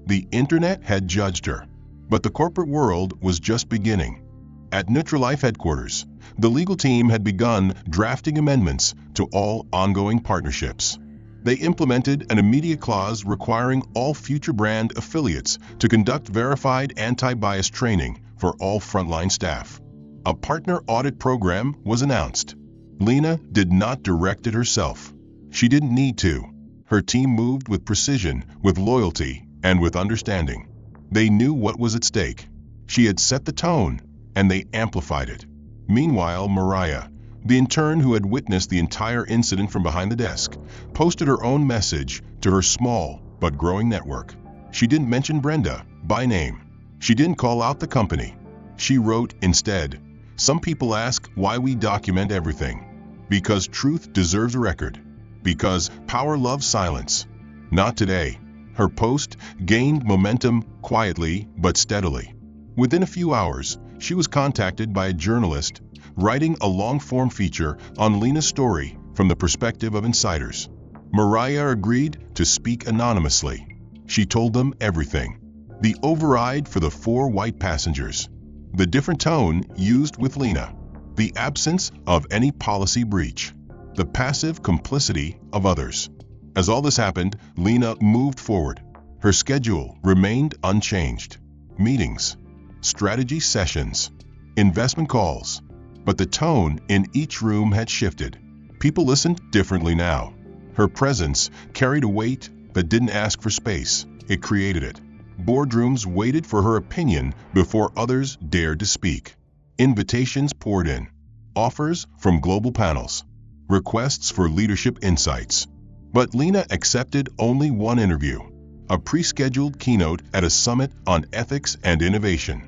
The internet had judged her, but the corporate world was just beginning. At Nutrilife headquarters, the legal team had begun drafting amendments to all ongoing partnerships. They implemented an immediate clause requiring all future brand affiliates to conduct verified anti-bias training for all frontline staff. A partner audit program was announced. Lena did not direct it herself. She didn't need to. Her team moved with precision, with loyalty, and with understanding. They knew what was at stake. She had set the tone, and they amplified it. Meanwhile, Mariah, the intern who had witnessed the entire incident from behind the desk, posted her own message to her small but growing network. She didn't mention Brenda by name. She didn't call out the company. She wrote instead, "Some people ask why we document everything. Because truth deserves a record. Because power loves silence. Not today." Her post gained momentum quietly but steadily. Within a few hours, she was contacted by a journalist writing a long-form feature on Lena's story from the perspective of insiders. Mariah agreed to speak anonymously. She told them everything. The override for the 4 white passengers. The different tone used with Lena. The absence of any policy breach. The passive complicity of others. As all this happened, Lena moved forward. Her schedule remained unchanged. Meetings, strategy sessions, investment calls. But the tone in each room had shifted. People listened differently now. Her presence carried a weight that didn't ask for space. It created it. Boardrooms waited for her opinion before others dared to speak. Invitations poured in. Offers from global panels. Requests for leadership insights. But Lena accepted only one interview. A pre-scheduled keynote at a summit on ethics and innovation.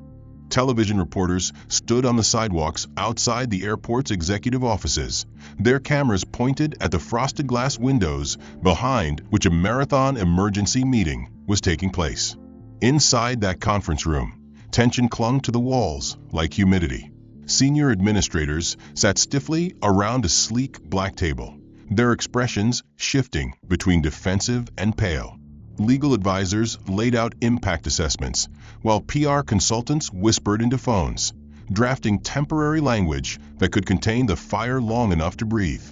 Television reporters stood on the sidewalks outside the airport's executive offices, their cameras pointed at the frosted glass windows behind which a marathon emergency meeting was taking place. Inside that conference room, tension clung to the walls like humidity. Senior administrators sat stiffly around a sleek black table, their expressions shifting between defensive and pale. Legal advisors laid out impact assessments, while PR consultants whispered into phones, drafting temporary language that could contain the fire long enough to breathe.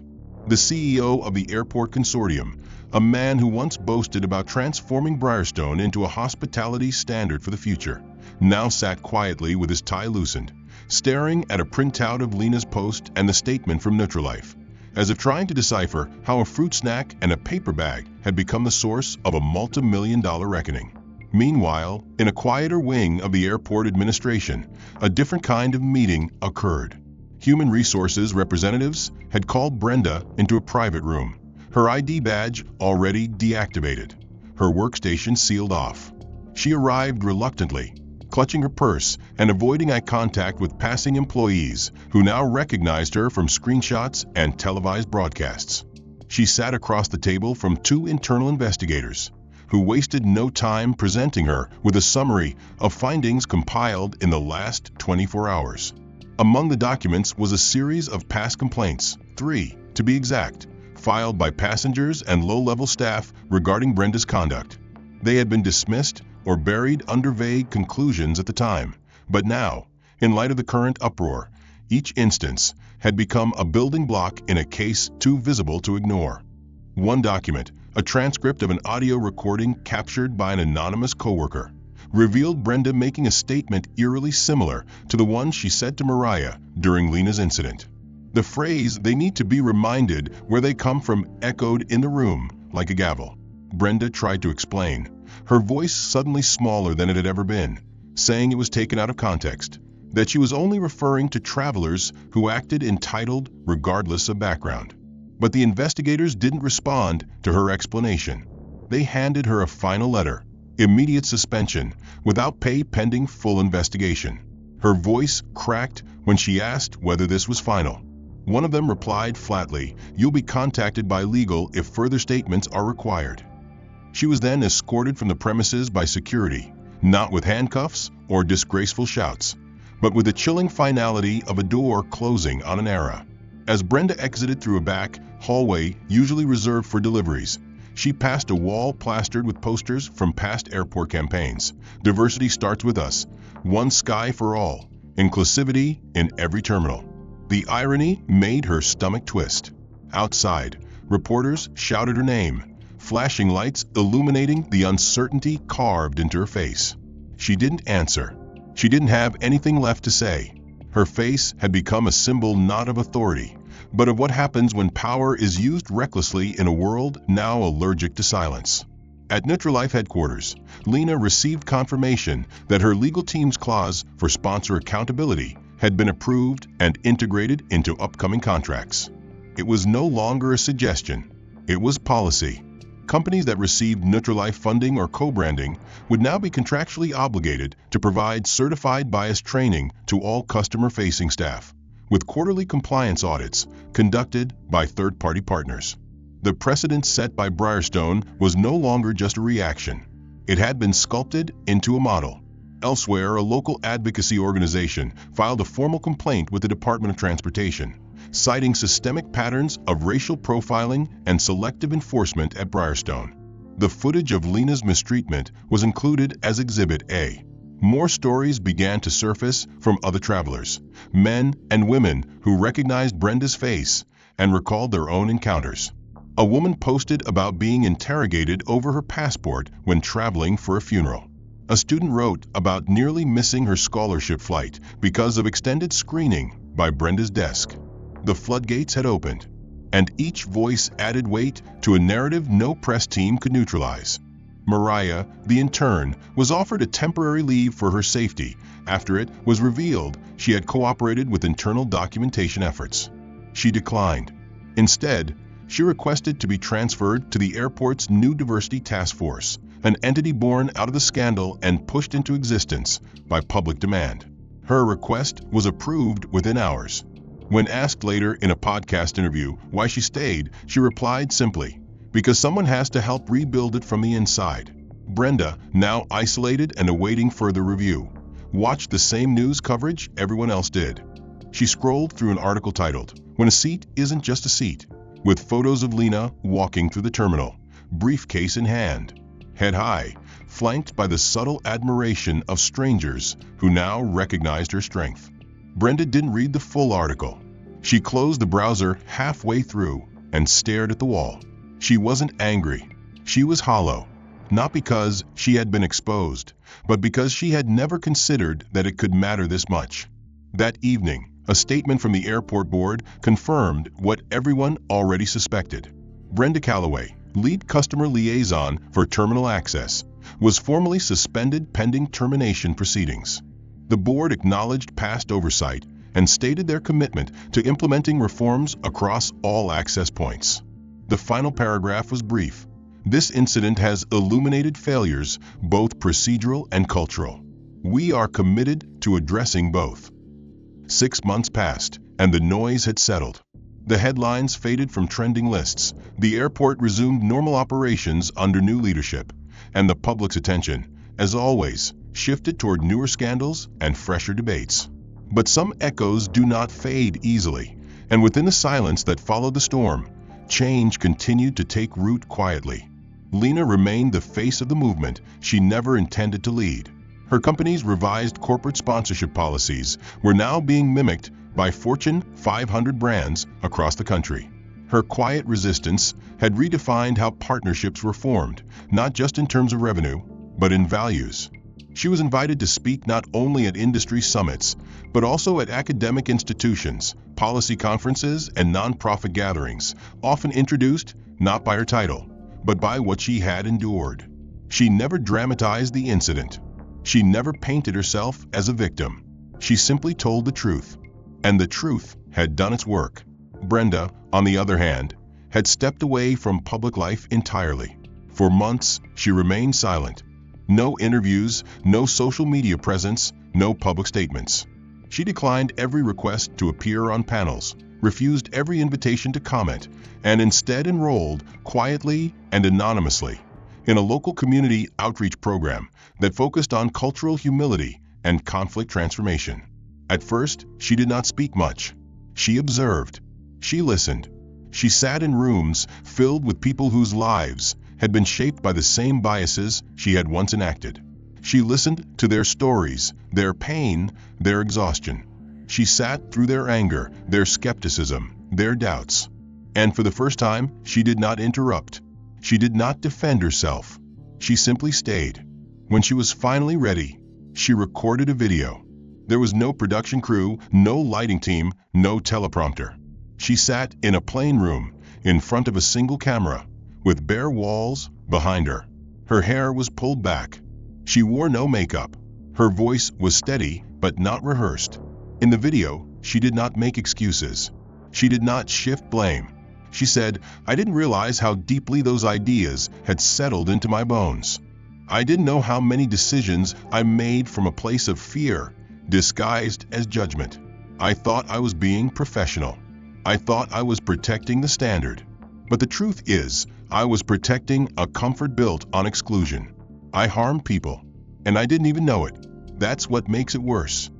The CEO of the airport consortium, a man who once boasted about transforming Brierstone into a hospitality standard for the future, now sat quietly with his tie loosened, staring at a printout of Lena's post and the statement from Nutrilife, as if trying to decipher how a fruit snack and a paper bag had become the source of a multi-million-dollar reckoning. Meanwhile, in a quieter wing of the airport administration, a different kind of meeting occurred. Human resources representatives had called Brenda into a private room, her ID badge already deactivated, her workstation sealed off. She arrived reluctantly, clutching her purse and avoiding eye contact with passing employees who now recognized her from screenshots and televised broadcasts. She sat across the table from two internal investigators, who wasted no time presenting her with a summary of findings compiled in the last 24 hours. Among the documents was a series of past complaints, 3 to be exact, filed by passengers and low-level staff regarding Brenda's conduct. They had been dismissed or buried under vague conclusions at the time, but now, in light of the current uproar, each instance had become a building block in a case too visible to ignore. One document, a transcript of an audio recording captured by an anonymous coworker, revealed Brenda making a statement eerily similar to the one she said to Mariah during Lena's incident. The phrase, "they need to be reminded where they come from," echoed in the room like a gavel. Brenda tried to explain, her voice suddenly smaller than it had ever been, saying it was taken out of context, that she was only referring to travelers who acted entitled regardless of background. But the investigators didn't respond to her explanation. They handed her a final letter, immediate suspension, without pay pending full investigation. Her voice cracked when she asked whether this was final. One of them replied flatly, "You'll be contacted by legal if further statements are required." She was then escorted from the premises by security, not with handcuffs or disgraceful shouts, but with the chilling finality of a door closing on an era. As Brenda exited through a back hallway usually reserved for deliveries, she passed a wall plastered with posters from past airport campaigns. "Diversity starts with us. One sky for all. Inclusivity in every terminal." The irony made her stomach twist. Outside, reporters shouted her name, flashing lights illuminating the uncertainty carved into her face. She didn't answer. She didn't have anything left to say. Her face had become a symbol not of authority, but of what happens when power is used recklessly in a world now allergic to silence. At Nutrilife headquarters, Lena received confirmation that her legal team's clause for sponsor accountability had been approved and integrated into upcoming contracts. It was no longer a suggestion. It was policy. Companies that received Nutrilife funding or co-branding would now be contractually obligated to provide certified bias training to all customer-facing staff, with quarterly compliance audits conducted by third-party partners. The precedent set by Briarstone was no longer just a reaction. It had been sculpted into a model. Elsewhere, a local advocacy organization filed a formal complaint with the Department of Transportation, citing systemic patterns of racial profiling and selective enforcement at Briarstone. The footage of Lena's mistreatment was included as Exhibit A. More stories began to surface from other travelers, men and women who recognized Brenda's face and recalled their own encounters. A woman posted about being interrogated over her passport when traveling for a funeral. A student wrote about nearly missing her scholarship flight because of extended screening by Brenda's desk. The floodgates had opened, and each voice added weight to a narrative no press team could neutralize. Mariah, the intern, was offered a temporary leave for her safety after it was revealed she had cooperated with internal documentation efforts. She declined. Instead, she requested to be transferred to the airport's new diversity task force, an entity born out of the scandal and pushed into existence by public demand. Her request was approved within hours. When asked later in a podcast interview why she stayed, she replied simply, "Because someone has to help rebuild it from the inside." Brenda, now isolated and awaiting further review, watched the same news coverage everyone else did. She scrolled through an article titled, "When a Seat Isn't Just a Seat," with photos of Lena walking through the terminal, briefcase in hand, head high, flanked by the subtle admiration of strangers who now recognized her strength. Brenda didn't read the full article. She closed the browser halfway through and stared at the wall. She wasn't angry. She was hollow, not because she had been exposed, but because she had never considered that it could matter this much. That evening, a statement from the airport board confirmed what everyone already suspected. Brenda Calloway, lead customer liaison for terminal access, was formally suspended pending termination proceedings. The board acknowledged past oversight and stated their commitment to implementing reforms across all access points. The final paragraph was brief. This incident has illuminated failures, both procedural and cultural. We are committed to addressing both. 6 months passed, and the noise had settled. The headlines faded from trending lists, the airport resumed normal operations under new leadership, and the public's attention, as always, shifted toward newer scandals and fresher debates. But some echoes do not fade easily, and within the silence that followed the storm, change continued to take root quietly. Lena remained the face of the movement she never intended to lead. Her company's revised corporate sponsorship policies were now being mimicked by Fortune 500 brands across the country. Her quiet resistance had redefined how partnerships were formed, not just in terms of revenue, but in values. She was invited to speak not only at industry summits, but also at academic institutions, policy conferences, and nonprofit gatherings, often introduced not by her title, but by what she had endured. She never dramatized the incident. She never painted herself as a victim. She simply told the truth. And the truth had done its work. Brenda, on the other hand, had stepped away from public life entirely. For months, she remained silent. No interviews, no social media presence, no public statements. She declined every request to appear on panels, refused every invitation to comment, and instead enrolled quietly and anonymously in a local community outreach program that focused on cultural humility and conflict transformation. At first, she did not speak much. She observed. She listened. She sat in rooms filled with people whose lives had been shaped by the same biases she had once enacted. She listened to their stories, their pain, their exhaustion. She sat through their anger, their skepticism, their doubts. And for the first time, she did not interrupt. She did not defend herself. She simply stayed. When she was finally ready, she recorded a video. There was no production crew, no lighting team, no teleprompter. She sat in a plain room, in front of a single camera, with bare walls behind her. Her hair was pulled back. She wore no makeup. Her voice was steady, but not rehearsed. In the video, she did not make excuses. She did not shift blame. She said, "I didn't realize how deeply those ideas had settled into my bones. I didn't know how many decisions I made from a place of fear, disguised as judgment. I thought I was being professional. I thought I was protecting the standard. But the truth is, I was protecting a comfort built on exclusion. I harmed people, and I didn't even know it. That's what makes it worse."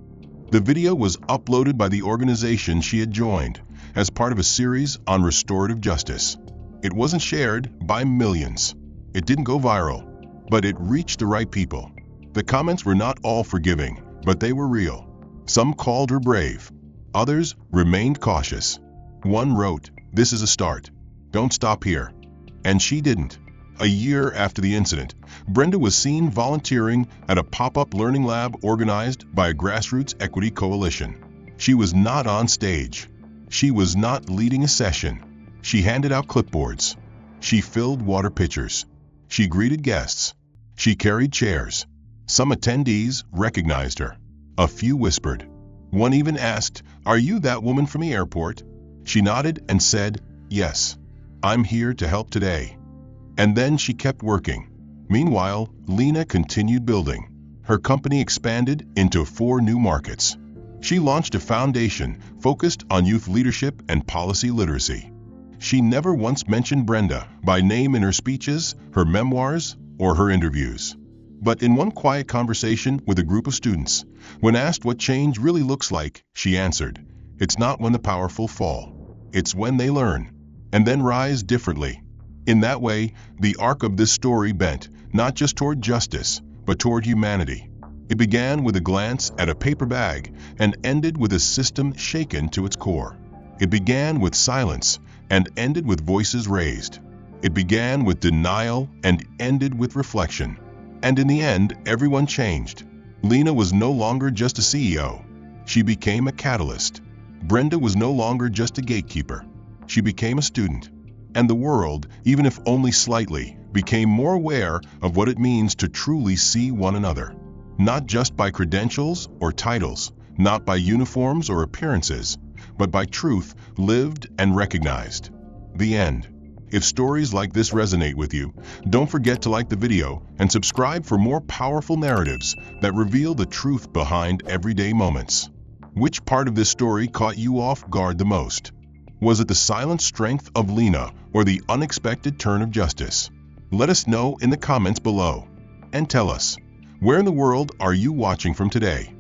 The video was uploaded by the organization she had joined as part of a series on restorative justice. It wasn't shared by millions. It didn't go viral, but it reached the right people. The comments were not all forgiving, but they were real. Some called her brave. Others remained cautious. One wrote, "This is a start. Don't stop here." And she didn't. A year after the incident, Brenda was seen volunteering at a pop-up learning lab organized by a grassroots equity coalition. She was not on stage. She was not leading a session. She handed out clipboards. She filled water pitchers. She greeted guests. She carried chairs. Some attendees recognized her. A few whispered. One even asked, "Are you that woman from the airport?" She nodded and said, "Yes, I'm here to help today." And then she kept working. Meanwhile, Lena continued building. Her company expanded into 4 new markets. She launched a foundation focused on youth leadership and policy literacy. She never once mentioned Brenda by name in her speeches, her memoirs, or her interviews. But in one quiet conversation with a group of students, when asked what change really looks like, she answered, "It's not when the powerful fall. It's when they learn, and then rise differently." In that way, the arc of this story bent not just toward justice, but toward humanity. It began with a glance at a paper bag and ended with a system shaken to its core. It began with silence and ended with voices raised. It began with denial and ended with reflection. And in the end, everyone changed. Lena was no longer just a CEO. She became a catalyst. Brenda was no longer just a gatekeeper. She became a student. And the world, even if only slightly, became more aware of what it means to truly see one another. Not just by credentials or titles, not by uniforms or appearances, but by truth lived and recognized. The end. If stories like this resonate with you, don't forget to like the video and subscribe for more powerful narratives that reveal the truth behind everyday moments. Which part of this story caught you off guard the most? Was it the silent strength of Lena or the unexpected turn of justice? Let us know in the comments below. And tell us, where in the world are you watching from today?